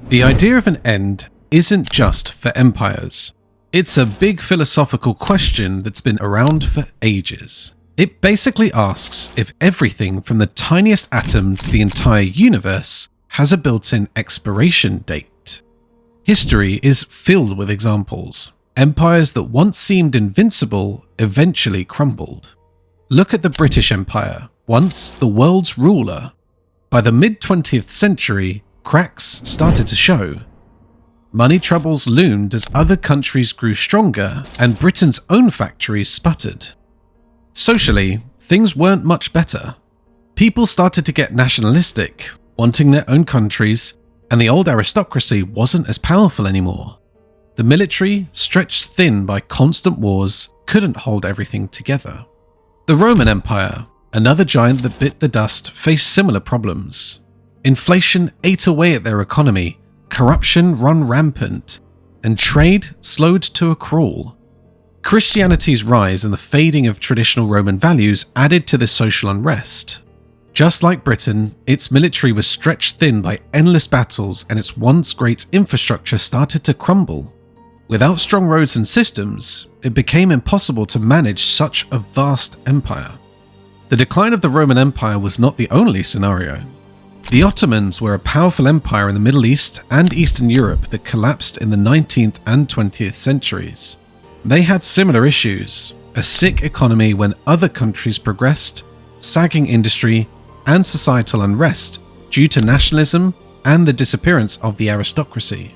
The idea of an end isn't just for empires. It's a big philosophical question that's been around for ages. It basically asks if everything from the tiniest atom to the entire universe has a built-in expiration date. History is filled with examples. Empires that once seemed invincible eventually crumbled. Look at the British Empire, once the world's ruler. By the mid-20th century, cracks started to show. Money troubles loomed as other countries grew stronger and Britain's own factories sputtered. Socially, things weren't much better. People started to get nationalistic, wanting their own countries, and the old aristocracy wasn't as powerful anymore. The military, stretched thin by constant wars, couldn't hold everything together. The Roman Empire, another giant that bit the dust, faced similar problems. Inflation ate away at their economy, corruption ran rampant, and trade slowed to a crawl. Christianity's rise and the fading of traditional Roman values added to this social unrest. Just like Britain, its military was stretched thin by endless battles and its once great infrastructure started to crumble. Without strong roads and systems, it became impossible to manage such a vast empire. The decline of the Roman Empire was not the only scenario. The Ottomans were a powerful empire in the Middle East and Eastern Europe that collapsed in the 19th and 20th centuries. They had similar issues, a sick economy when other countries progressed, sagging industry, and societal unrest due to nationalism and the disappearance of the aristocracy.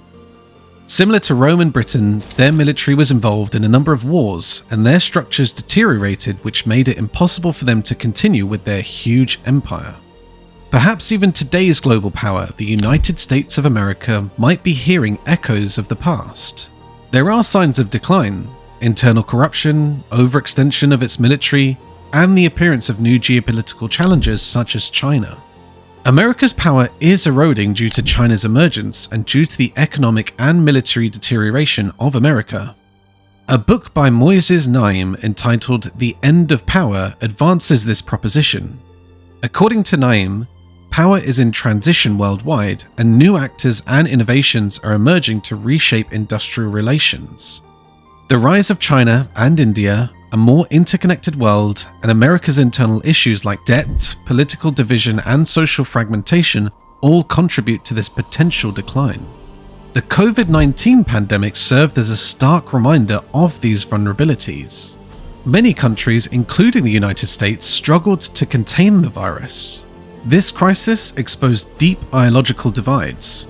Similar to Rome and Britain, their military was involved in a number of wars and their structures deteriorated, which made it impossible for them to continue with their huge empire. Perhaps even today's global power, the United States of America, might be hearing echoes of the past. There are signs of decline, internal corruption, overextension of its military, and the appearance of new geopolitical challenges such as China. America's power is eroding due to China's emergence and due to the economic and military deterioration of America. A book by Moises Naim entitled The End of Power advances this proposition. According to Naim, power is in transition worldwide, and new actors and innovations are emerging to reshape industrial relations. The rise of China and India, a more interconnected world, and America's internal issues like debt, political division, and social fragmentation all contribute to this potential decline. The COVID-19 pandemic served as a stark reminder of these vulnerabilities. Many countries, including the United States, struggled to contain the virus. This crisis exposed deep ideological divides.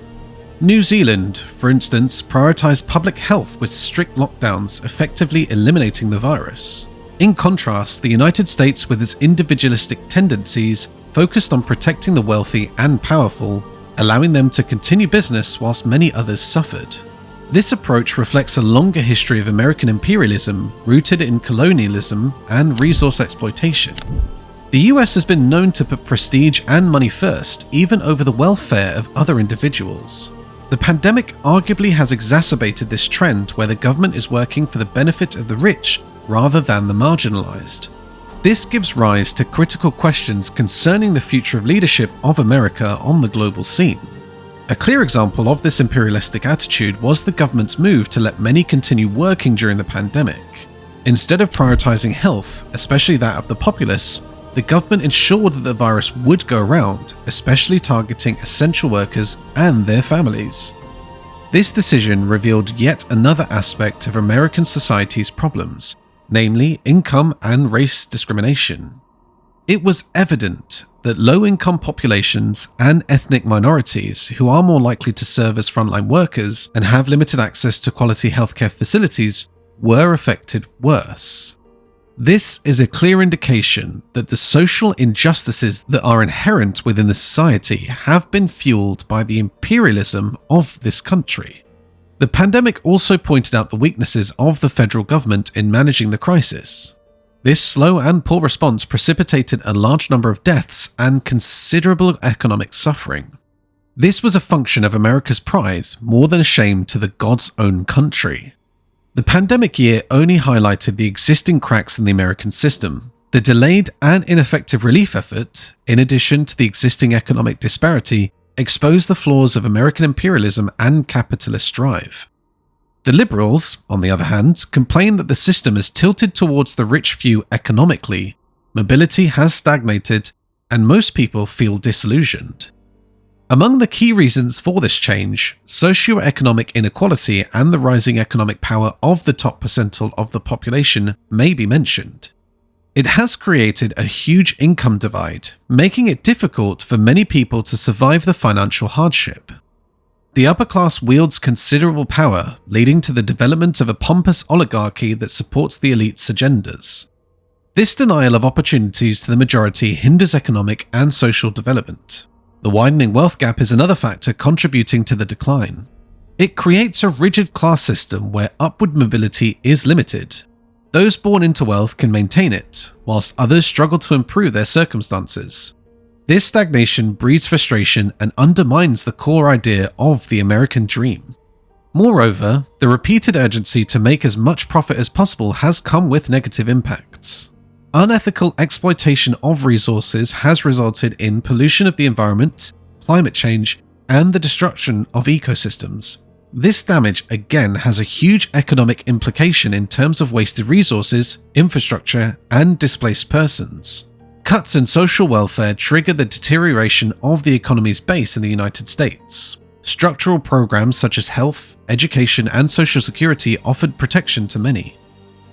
New Zealand, for instance, prioritized public health with strict lockdowns, effectively eliminating the virus. In contrast, the United States, with its individualistic tendencies, focused on protecting the wealthy and powerful, allowing them to continue business whilst many others suffered. This approach reflects a longer history of American imperialism rooted in colonialism and resource exploitation. The US has been known to put prestige and money first, even over the welfare of other individuals. The pandemic arguably has exacerbated this trend where the government is working for the benefit of the rich rather than the marginalized. This gives rise to critical questions concerning the future of leadership of America on the global scene. A clear example of this imperialistic attitude was the government's move to let many continue working during the pandemic. Instead of prioritizing health, especially that of the populace, the government ensured that the virus would go around, especially targeting essential workers and their families. This decision revealed yet another aspect of American society's problems, namely income and race discrimination. It was evident that low-income populations and ethnic minorities, who are more likely to serve as frontline workers and have limited access to quality healthcare facilities, were affected worse. This is a clear indication that the social injustices that are inherent within the society have been fueled by the imperialism of this country. The pandemic also pointed out the weaknesses of the federal government in managing the crisis. This slow and poor response precipitated a large number of deaths and considerable economic suffering. This was a function of America's pride more than a shame to the God's own country. The pandemic year only highlighted the existing cracks in the American system. The delayed and ineffective relief effort, in addition to the existing economic disparity, expose the flaws of American imperialism and capitalist drive. The liberals, on the other hand, complain that the system is tilted towards the rich few economically, mobility has stagnated, and most people feel disillusioned. Among the key reasons for this change, socio-economic inequality and the rising economic power of the top percentile of the population may be mentioned. It has created a huge income divide, making it difficult for many people to survive the financial hardship. The upper class wields considerable power, leading to the development of a pompous oligarchy that supports the elite's agendas. This denial of opportunities to the majority hinders economic and social development. The widening wealth gap is another factor contributing to the decline. It creates a rigid class system where upward mobility is limited. Those born into wealth can maintain it, whilst others struggle to improve their circumstances. This stagnation breeds frustration and undermines the core idea of the American dream. Moreover, the repeated urgency to make as much profit as possible has come with negative impacts. Unethical exploitation of resources has resulted in pollution of the environment, climate change, and the destruction of ecosystems. This damage again has a huge economic implication in terms of wasted resources, infrastructure, and displaced persons. Cuts in social welfare trigger the deterioration of the economy's base in the United States. Structural programs such as health, education, and social security offered protection to many.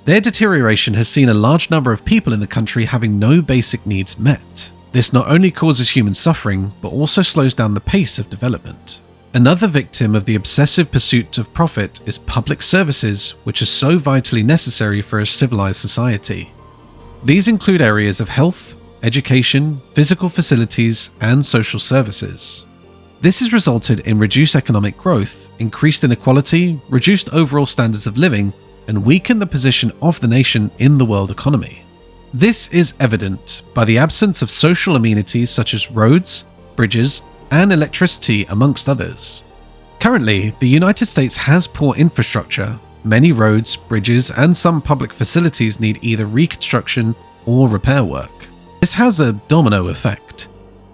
Their deterioration has seen a large number of people in the country having no basic needs met. This not only causes human suffering, but also slows down the pace of development. Another victim of the obsessive pursuit of profit is public services, which are so vitally necessary for a civilized society. These include areas of health, education, physical facilities, and social services. This has resulted in reduced economic growth, increased inequality, reduced overall standards of living, and weakened the position of the nation in the world economy. This is evident by the absence of social amenities such as roads, bridges, and electricity, amongst others. Currently, the United States has poor infrastructure. Many roads, bridges, and some public facilities need either reconstruction or repair work. This has a domino effect.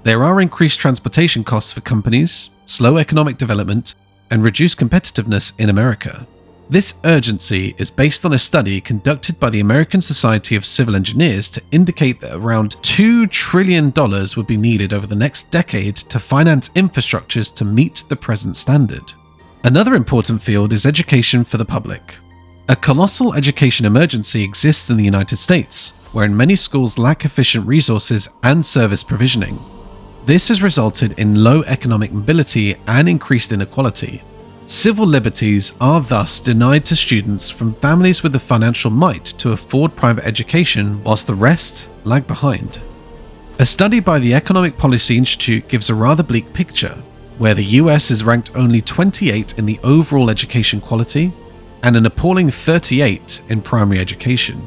There are increased transportation costs for companies, slow economic development, and reduced competitiveness in America. This urgency is based on a study conducted by the American Society of Civil Engineers to indicate that around $2 trillion would be needed over the next decade to finance infrastructures to meet the present standard. Another important field is education for the public. A colossal education emergency exists in the United States, wherein many schools lack efficient resources and service provisioning. This has resulted in low economic mobility and increased inequality. Civil liberties are thus denied to students from families with the financial might to afford private education, whilst the rest lag behind. A study by the Economic Policy Institute gives a rather bleak picture, where the US is ranked only 28 in the overall education quality and an appalling 38 in primary education.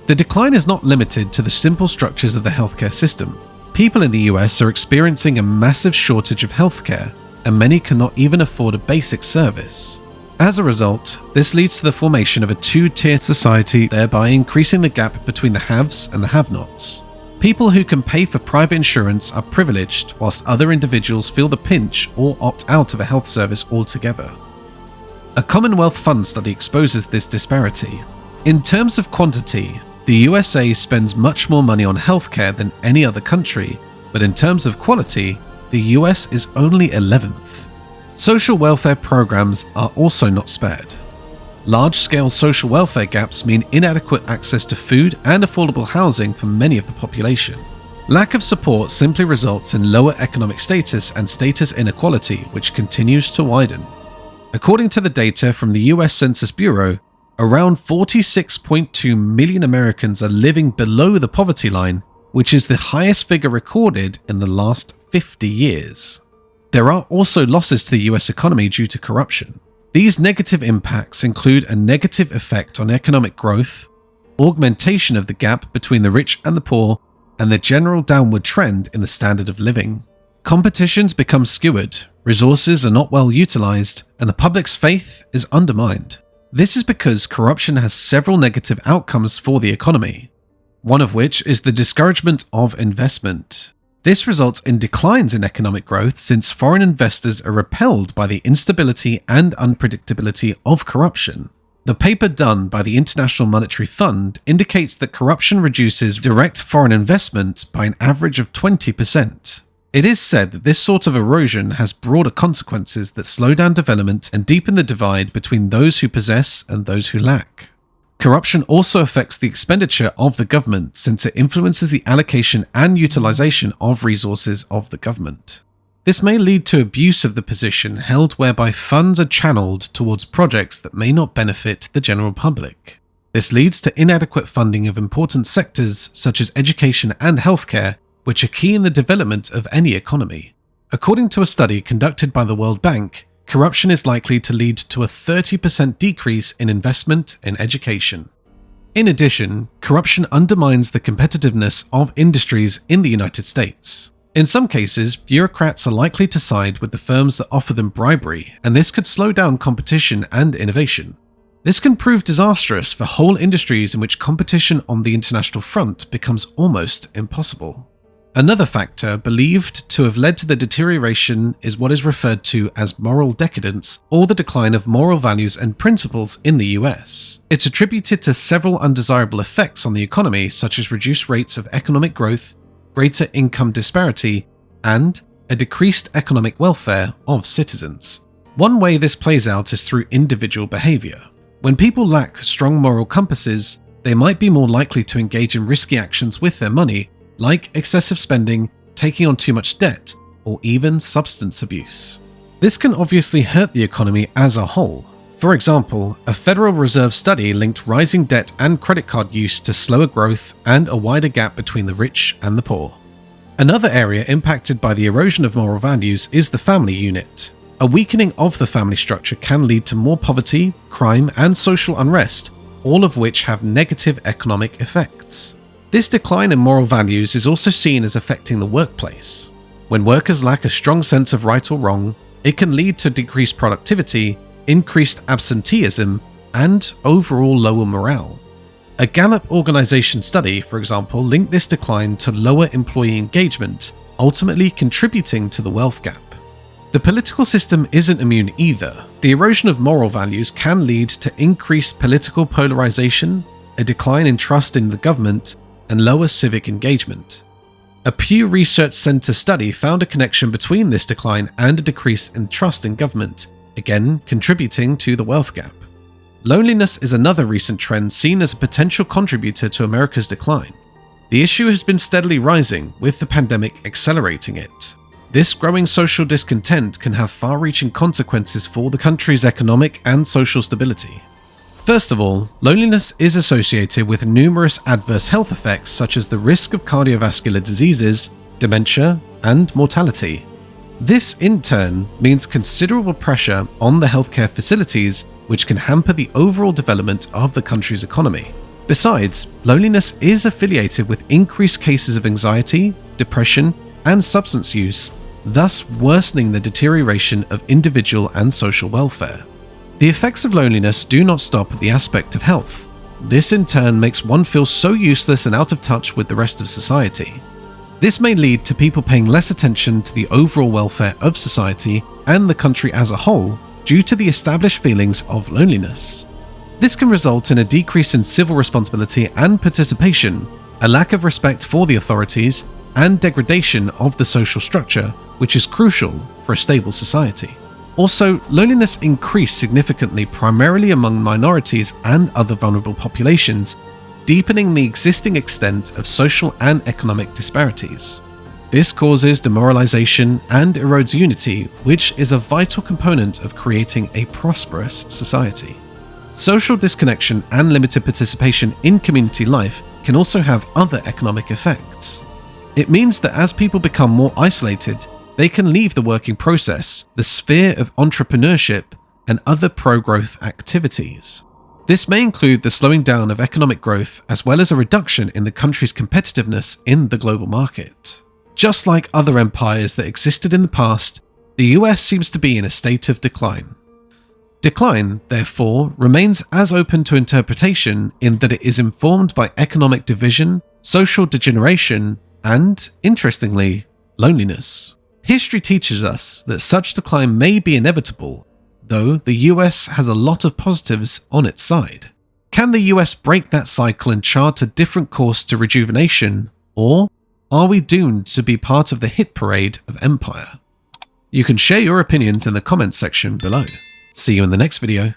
The decline is not limited to the simple structures of the healthcare system. People in the US are experiencing a massive shortage of healthcare, and many cannot even afford a basic service. As a result, this leads to the formation of a two-tier society, thereby increasing the gap between the haves and the have-nots. People who can pay for private insurance are privileged, whilst other individuals feel the pinch or opt out of a health service altogether. A Commonwealth Fund study exposes this disparity. In terms of quantity, the USA spends much more money on healthcare than any other country, but in terms of quality, the US is only 11th. Social welfare programs are also not spared. Large-scale social welfare gaps mean inadequate access to food and affordable housing for many of the population. Lack of support simply results in lower economic status and status inequality, which continues to widen. According to the data from the US Census Bureau, around 46.2 million Americans are living below the poverty line, which is the highest figure recorded in the last 50 years. There are also losses to the US economy due to corruption. These negative impacts include a negative effect on economic growth, augmentation of the gap between the rich and the poor, and the general downward trend in the standard of living. Competitions become skewed, resources are not well utilized, and the public's faith is undermined. This is because corruption has several negative outcomes for the economy, one of which is the discouragement of investment. This results in declines in economic growth since foreign investors are repelled by the instability and unpredictability of corruption. The paper done by the International Monetary Fund indicates that corruption reduces direct foreign investment by an average of 20%. It is said that this sort of erosion has broader consequences that slow down development and deepen the divide between those who possess and those who lack. Corruption also affects the expenditure of the government since it influences the allocation and utilization of resources of the government. This may lead to abuse of the position held whereby funds are channeled towards projects that may not benefit the general public. This leads to inadequate funding of important sectors such as education and healthcare, which are key in the development of any economy. According to a study conducted by the World Bank, corruption is likely to lead to a 30% decrease in investment in education. In addition, corruption undermines the competitiveness of industries in the United States. In some cases, bureaucrats are likely to side with the firms that offer them bribery, and this could slow down competition and innovation. This can prove disastrous for whole industries in which competition on the international front becomes almost impossible. Another factor believed to have led to the deterioration is what is referred to as moral decadence, or the decline of moral values and principles in the US. It's attributed to several undesirable effects on the economy, such as reduced rates of economic growth, greater income disparity, and a decreased economic welfare of citizens. One way this plays out is through individual behavior. When people lack strong moral compasses, they might be more likely to engage in risky actions with their money, like excessive spending, taking on too much debt, or even substance abuse. This can obviously hurt the economy as a whole. For example, a Federal Reserve study linked rising debt and credit card use to slower growth and a wider gap between the rich and the poor. Another area impacted by the erosion of moral values is the family unit. A weakening of the family structure can lead to more poverty, crime, and social unrest, all of which have negative economic effects. This decline in moral values is also seen as affecting the workplace. When workers lack a strong sense of right or wrong, it can lead to decreased productivity, increased absenteeism, and overall lower morale. A Gallup organization study, for example, linked this decline to lower employee engagement, ultimately contributing to the wealth gap. The political system isn't immune either. The erosion of moral values can lead to increased political polarization, a decline in trust in the government, and lower civic engagement. A Pew Research Center study found a connection between this decline and a decrease in trust in government, again contributing to the wealth gap. Loneliness is another recent trend seen as a potential contributor to America's decline. The issue has been steadily rising, with the pandemic accelerating it. This growing social discontent can have far-reaching consequences for the country's economic and social stability. First of all, loneliness is associated with numerous adverse health effects such as the risk of cardiovascular diseases, dementia, and mortality. This in turn means considerable pressure on the healthcare facilities, which can hamper the overall development of the country's economy. Besides, loneliness is affiliated with increased cases of anxiety, depression, and substance use, thus worsening the deterioration of individual and social welfare. The effects of loneliness do not stop at the aspect of health. This in turn makes one feel so useless and out of touch with the rest of society. This may lead to people paying less attention to the overall welfare of society and the country as a whole due to the established feelings of loneliness. This can result in a decrease in civil responsibility and participation, a lack of respect for the authorities, and degradation of the social structure, which is crucial for a stable society. Also, loneliness increased significantly primarily among minorities and other vulnerable populations, deepening the existing extent of social and economic disparities. This causes demoralization and erodes unity, which is a vital component of creating a prosperous society. Social disconnection and limited participation in community life can also have other economic effects. It means that as people become more isolated, they can leave the working process, the sphere of entrepreneurship, and other pro-growth activities. This may include the slowing down of economic growth as well as a reduction in the country's competitiveness in the global market. Just like other empires that existed in the past, the US seems to be in a state of decline. Decline, therefore, remains as open to interpretation in that it is informed by economic division, social degeneration, and, interestingly, loneliness. History teaches us that such decline may be inevitable, though the US has a lot of positives on its side. Can the US break that cycle and chart a different course to rejuvenation, or are we doomed to be part of the hit parade of empire? You can share your opinions in the comments section below. See you in the next video.